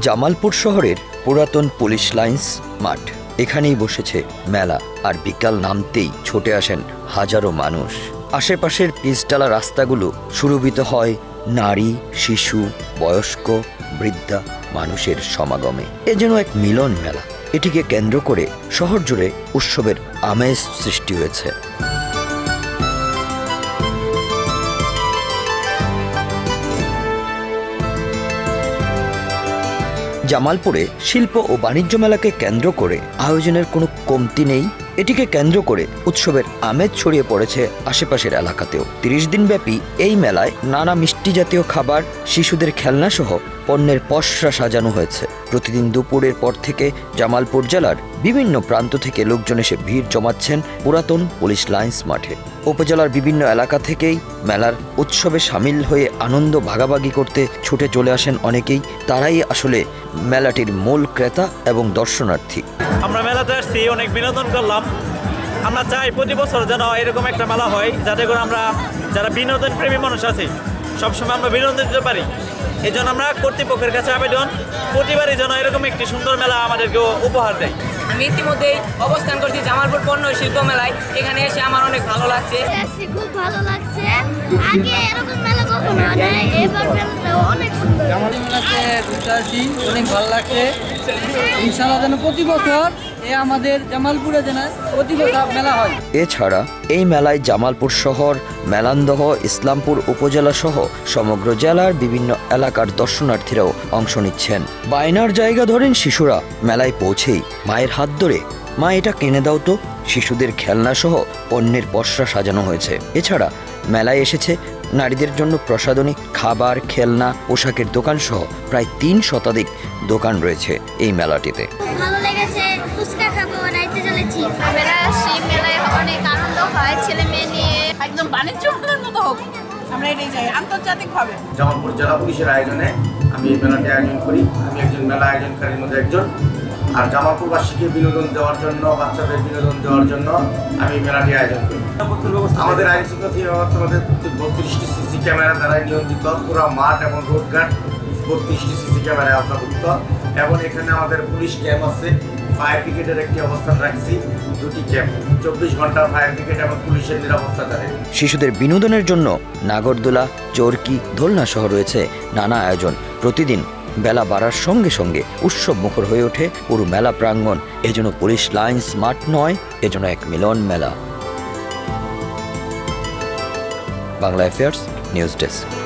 জামালপুর শহরের পুরাতন police lines মাঠ। এখানেই বসেছে মেলা, আর বিকাল নামতেই ছুটে আসেন হাজারো মানুষ। আশেপাশের পিচঢালা রাস্তাগুলো সুরভিত হয় নারী, শিশু, বয়স্ক, বৃদ্ধা মানুষের সমাগমে। এ যেন এক মিলন মেলা। এটিকে কেন্দ্র করে শহর জুড়ে উৎসবের আমেজ সৃষ্টি হয়েছে। জামালপুরে শিল্প ও বাণিজ্য মেলাকে কেন্দ্র করে আয়োজনের কোনো কমতি নেই। এটিকে কেন্দ্র করে উৎসবের আমেজ ছড়িয়ে পড়েছে আশেপাশের এলাকাতেও। ৩০ দিনব্যাপী এই মেলায় নানা মিষ্টি জাতীয় খাবার, শিশুদের খেলনা সহ পণ্যের পসরা সাজানো হয়েছে। প্রতিদিন দুপুরের পর থেকে জামালপুর জেলার বিভিন্ন প্রান্ত থেকে লোকজন এসে ভিড় জমাচ্ছেন পুরাতন পুলিশ লাইন্স মাঠে। উপজেলার বিভিন্ন এলাকা থেকেই মেলার উৎসবে সামিল হয়ে আনন্দ ভাগাভাগি করতে ছুটে চলে আসেন অনেকেই। তারাই আসলে মেলাটির মূল ক্রেতা এবং দর্শনার্থী। আমরা মেলাতে আসছি, অনেক বিনোদন করলাম। আমরা চাই প্রতি বছর যেন এরকম একটা মেলা হয়, যাতে করে আমরা যারা বিনোদন প্রেমী মানুষ আছে সবসময় আমরা বিনোদন দিতে পারি। এই জন্য আমরা কর্তৃপক্ষের কাছে আবেদন, প্রতিবারই যেন এরকম একটি সুন্দর মেলা আমাদেরকে উপহার দেয়। আমি ইতিমধ্যেই অবস্থান করছি জামালপুর পণ্য শিল্প মেলায়। এখানে এসে আমার অনেক ভালো লাগছে, খুব ভালো লাগছে। আগে এরকম মেলা কখনো হয় না, এবার মেলাটা অনেক সুন্দর। জামালপুর মেলাতে ঘুরতে আসি, অনেক ভালো লাগছে। ইনশাআল্লাহ যেন প্রতি বছর আমাদের জামালপুরে যেন প্রতি বছর মেলা হয়। এছাড়া এই মেলায় জামালপুর শহর, মেলান্দহ, ইসলামপুর উপজেলা সহ সমগ্র জেলার বিভিন্ন এলাকার দর্শনার্থীরাও অংশ নিচ্ছেন। বায়নার জায়গা ধরেন শিশুরা। মেলায় পৌঁছেই মায়ের হাত ধরে, মা এটা কিনে দাও তো। শিশুদের খেলনা সহ পণ্যের পসরা সাজানো হয়েছে। এছাড়া মেলায় এসেছে নারীদের জন্য প্রসাধনী, খাবার, খেলনা, পোশাকের দোকান সহ প্রায় ৩ শতাধিক দোকান রয়েছে এই মেলাটিতে। ভালো লেগেছে, ফুচকা খাবো, নাইতে চলেছি। মেলা আসি, মেলায় অনেক আনন্দ হয়, ছেলে মেয়ে নিয়ে একদম বাণিজ্য উন্নয়নের মতো হোক, আমরা এটাই চাই আন্তর্জাতিকভাবে। জামালপুর জেলা পুলিশের আয়োজনে আমি এই মেলাটি আয়োজন করি। আমি একজন মেলা আয়োজনকারীর মধ্যে একজন। আর জামালপুরবাসীকে বিনোদন দেওয়ার জন্য, বাচ্চাদের বিনোদন দেওয়ার জন্য আমি মেলাটি আয়োজন করি। আমাদের আইন শৃঙ্খলা আমাদের 32টি সিসি ক্যামেরা দ্বারা নিয়ন্ত্রিত। পুরো মাঠ এবং রোডঘাট 32টি সিসি ক্যামেরায় অন্তর্ভুক্ত। এবং এখানে আমাদের পুলিশ ক্যাম্প আছে, ফায়ার ব্রিগেডের একটি অবস্থান রাখছি, 2টি ক্যাম্প, 24 ঘন্টা ফায়ার ব্রিগেড এবং পুলিশের নিরাপত্তা দেয়। শিশুদের বিনোদনের জন্য নাগরদোলা, চরকি, দোলনা সহ রয়েছে নানা আয়োজন। প্রতিদিন বেলা বাড়ার সঙ্গে সঙ্গে উৎসব মুখর হয়ে ওঠে পুরো মেলা প্রাঙ্গণ। এজন্য পুলিশ লাইন্স মাঠ নয়, এজন্য এক মিলন মেলা। Bangla affairs news desk.